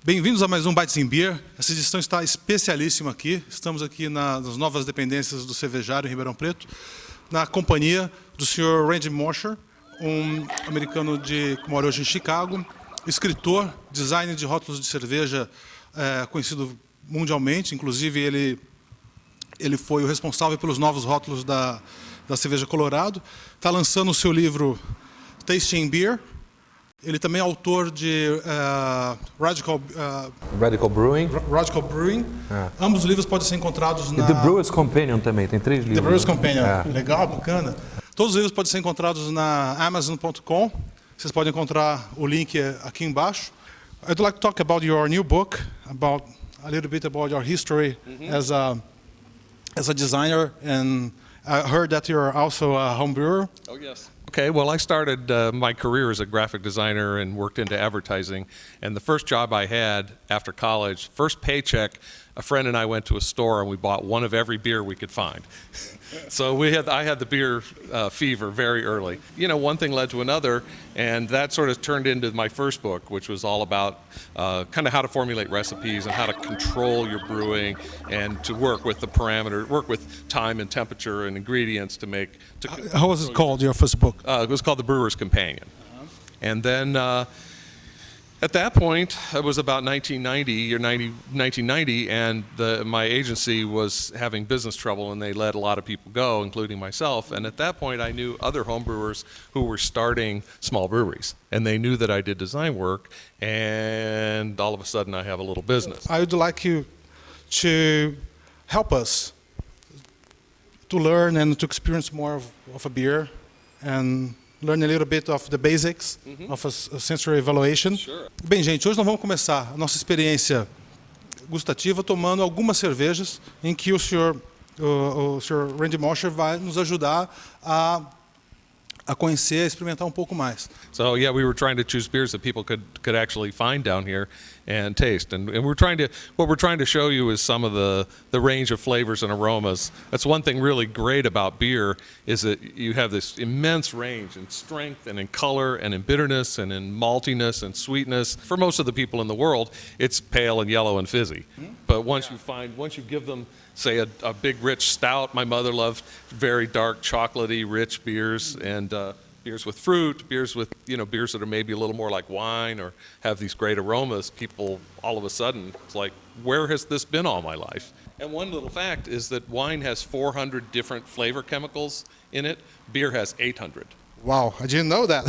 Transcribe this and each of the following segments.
Bem-vindos a mais um Bytes and Beer. Essa edição está especialíssima aqui. Estamos aqui nas novas dependências do Cervejário em Ribeirão Preto, na companhia do Sr. Mosher, um americano que mora hoje em Chicago, escritor, designer de rótulos de cerveja conhecido mundialmente. Inclusive, ele foi o responsável pelos novos rótulos da cerveja Colorado. Está lançando o seu livro Tasting Beer. Ele também é autor de Radical Brewing. Ambos os livros podem ser encontrados na... E The Brewer's Companion também, tem 3 livros. The Brewer's Companion, legal, bacana. Todos os livros podem ser encontrados na Amazon.com. Vocês podem encontrar o link aqui embaixo. I'd like to talk about your new book, about a little bit about your history as a designer, and I heard that you're also a home brewer. Oh, yes. Okay, well, I started my career as a graphic designer and worked into advertising. And the first job I had after college, first paycheck, a friend and I went to a store and we bought one of every beer we could find. So I had the beer fever very early. You know, one thing led to another, and that sort of turned into my first book, which was all about kind of how to formulate recipes and how to control your brewing and to work with the parameter, work with time and temperature and ingredients to make. How was it called, your first book? It was called The Brewer's Companion. And then at that point, it was about 1990, and my agency was having business trouble, and they let a lot of people go, including myself. And at that point, I knew other home brewers who were starting small breweries, and they knew that I did design work, and all of a sudden, I have a little business. I would like you to help us to learn and to experience more of a beer, and learn a little bit of the basics of a sensory evaluation. Sure. Bem, gente, hoje nós vamos começar a nossa experiência gustativa tomando algumas cervejas em que o Sr. Mosher vai nos ajudar a conhecer, a experimentar um pouco mais. So yeah, we were trying to choose beers that people could actually find down here and taste, and what we're trying to show you is some of the range of flavors and aromas. That's one thing really great about beer, is that you have this immense range in strength and in color and in bitterness and in maltiness and sweetness. For most of the people in the world, it's pale and yellow and fizzy. But once you give them, say, a big rich stout. My mother loved very dark, chocolatey, rich beers, and beers with fruit, beers that are maybe a little more like wine or have these great aromas. People, all of a sudden, it's like, where has this been all my life? And one little fact is that wine has 400 different flavor chemicals in it. Beer has 800. Wow, I didn't know that.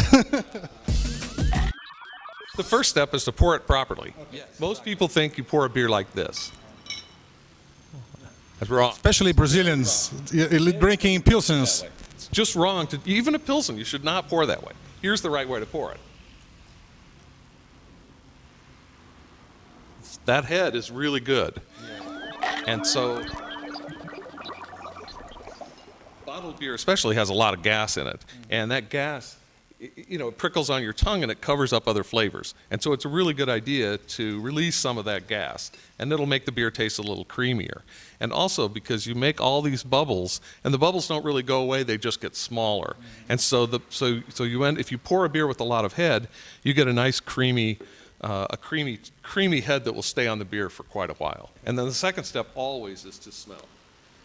The first step is to pour it properly. Okay. Most people think you pour a beer like this. That's wrong. Especially Brazilians drinking Pilsens. It's just wrong to, even a Pilsen, you should not pour that way. Here's the right way to pour it. That head is really good. And so, bottled beer especially has a lot of gas in it. And that gas, it prickles on your tongue and it covers up other flavors. And so it's a really good idea to release some of that gas, and it'll make the beer taste a little creamier. And also because you make all these bubbles, and the bubbles don't really go away, they just get smaller. And so if you pour a beer with a lot of head, you get a nice creamy head that will stay on the beer for quite a while. And then the second step always is to smell,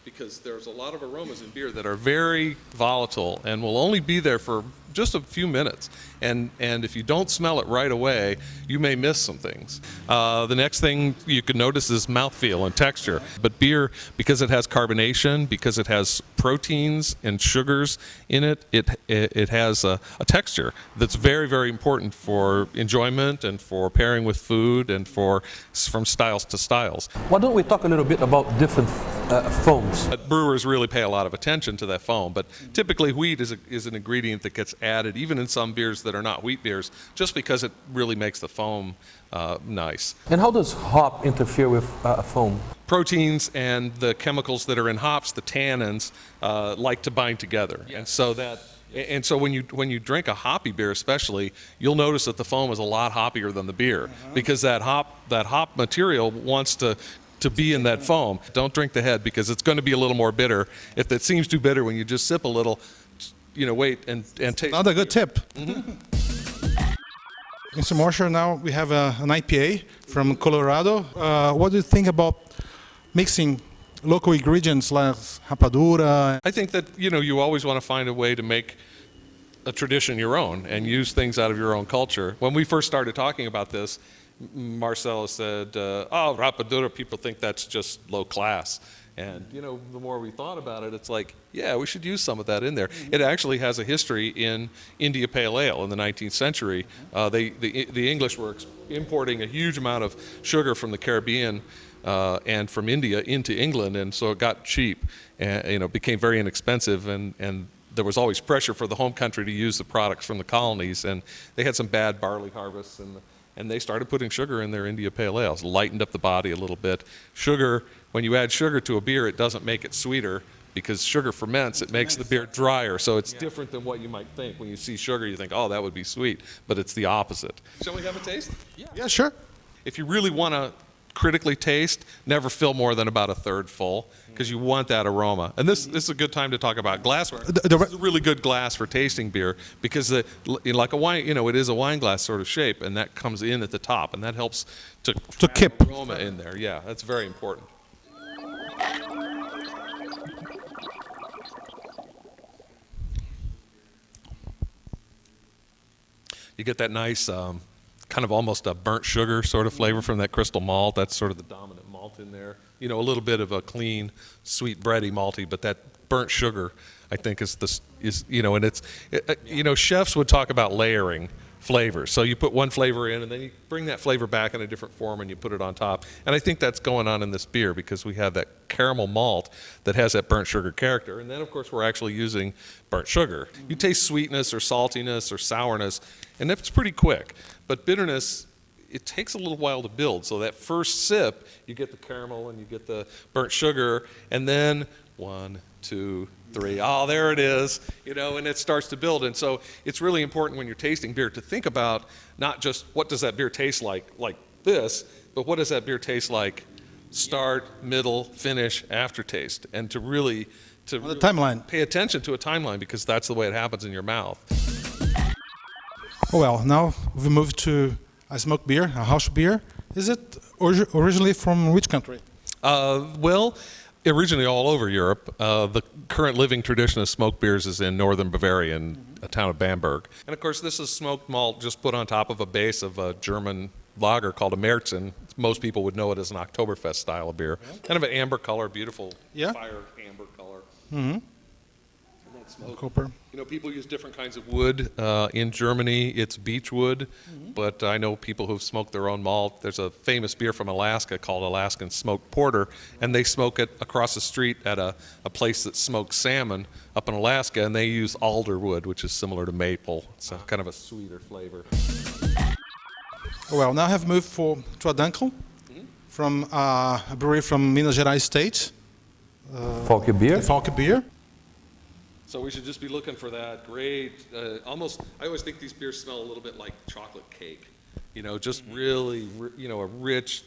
because there's a lot of aromas in beer that are very volatile and will only be there for just a few minutes. And if you don't smell it right away, you may miss some things. The next thing you can notice is mouthfeel and texture. But beer, because it has carbonation, because it has proteins and sugars in it, it has a texture that's very, very important for enjoyment and for pairing with food and from styles to styles. Why don't we talk a little bit about different foams? Brewers really pay a lot of attention to that foam, but typically wheat is an ingredient that gets added even in some beers that are not wheat beers, just because it really makes the foam nice. And how does hop interfere with foam? Proteins and the chemicals that are in hops, the tannins, like to bind together. Yes. And so when you drink a hoppy beer especially, you'll notice that the foam is a lot hoppier than the beer, because that hop material wants to be in that foam. Don't drink the head, because it's going to be a little more bitter. If it seems too bitter when you just sip a little, wait and taste. Another good tip. Mr. Mosher, now we have an IPA from Colorado. What do you think about mixing local ingredients like rapadura? I think that, you always want to find a way to make a tradition your own and use things out of your own culture. When we first started talking about this, Marcelo said, oh, rapadura, people think that's just low class. And, the more we thought about it, it's like, yeah, we should use some of that in there. It actually has a history in India Pale Ale in the 19th century. The English were importing a huge amount of sugar from the Caribbean and from India into England, and so it got cheap and, became very inexpensive, and there was always pressure for the home country to use the products from the colonies, and they had some bad barley harvests, and they started putting sugar in their India Pale Ales, lightened up the body a little bit. Sugar, when you add sugar to a beer, it doesn't make it sweeter because sugar ferments, it makes the beer drier. So it's different than what you might think. When you see sugar, you think, oh, that would be sweet, but it's the opposite. Shall we have a taste? Yeah, sure. If you really want to critically taste, never fill more than about a third full because you want that aroma. And this is a good time to talk about glassware. This is a really good glass for tasting beer because like a wine, it is a wine glass sort of shape, and that comes in at the top, and that helps to keep aroma in there. Yeah, that's very important. You get that nice kind of almost a burnt sugar sort of flavor from that crystal malt. That's sort of the dominant malt in there. A little bit of a clean, sweet, bready malty, but that burnt sugar, I think, is and it's, chefs would talk about layering flavors. So you put one flavor in, and then you bring that flavor back in a different form, and you put it on top. And I think that's going on in this beer because we have that caramel malt that has that burnt sugar character. And then, of course, we're actually using burnt sugar. You taste sweetness or saltiness or sourness, and that's pretty quick. But bitterness, it takes a little while to build. So that first sip, you get the caramel and you get the burnt sugar, and then 1, 2, 3, oh, there it is, and it starts to build. And so it's really important when you're tasting beer to think about not just what does that beer taste like this, but what does that beer taste like start, middle, finish, aftertaste, and to really timeline. Pay attention to a timeline because that's the way it happens in your mouth. Well, now we move to a smoked beer, a house beer. Is it originally from which country? Well, originally all over Europe. The current living tradition of smoked beers is in northern Bavaria, in a town of Bamberg. And of course, this is smoked malt just put on top of a base of a German lager called a Märzen. Most people would know it as an Oktoberfest style of beer. Yeah. Kind of an amber color, beautiful fire amber color. Mm-hmm. Copper. People use different kinds of wood. In Germany, it's beech wood, but I know people who've smoked their own malt. There's a famous beer from Alaska called Alaskan Smoked Porter, and they smoke it across the street at a place that smokes salmon up in Alaska, and they use alder wood, which is similar to maple. It's kind of a sweeter flavor. Well, now I have moved to a Dunkel from a brewery from Minas Gerais state. Falke Beer. Falke Beer. So we should just be looking for that great, almost, I always think these beers smell a little bit like chocolate cake. Just really, a rich,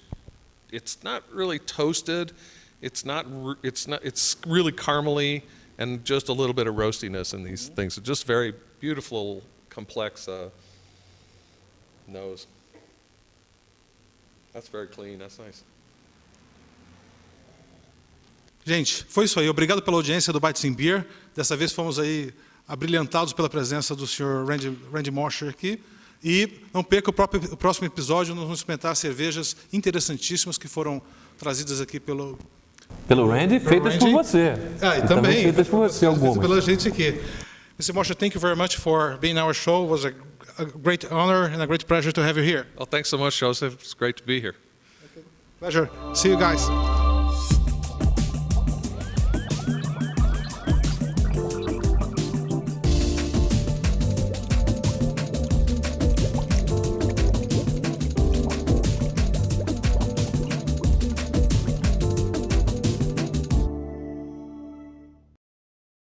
it's not really toasted, it's really caramely, and just a little bit of roastiness in these things. So just very beautiful, complex nose. That's very clean, that's nice. Gente, foi isso aí. Obrigado pela audiência do Bytes and Beer. Dessa vez fomos aí abrilhantados pela presença do Sr. Randy Mosher aqui. E não perca o próximo episódio, nós vamos experimentar cervejas interessantíssimas que foram trazidas aqui pelo Randy, feitas por você. E também feitas por você algumas. Pela gente aqui. Mr. Mosher, thank you very much for being on our show. It was a great honor and a great pleasure to have you here. Well, thanks so much, Joseph. It's great to be here. Pleasure. See you guys.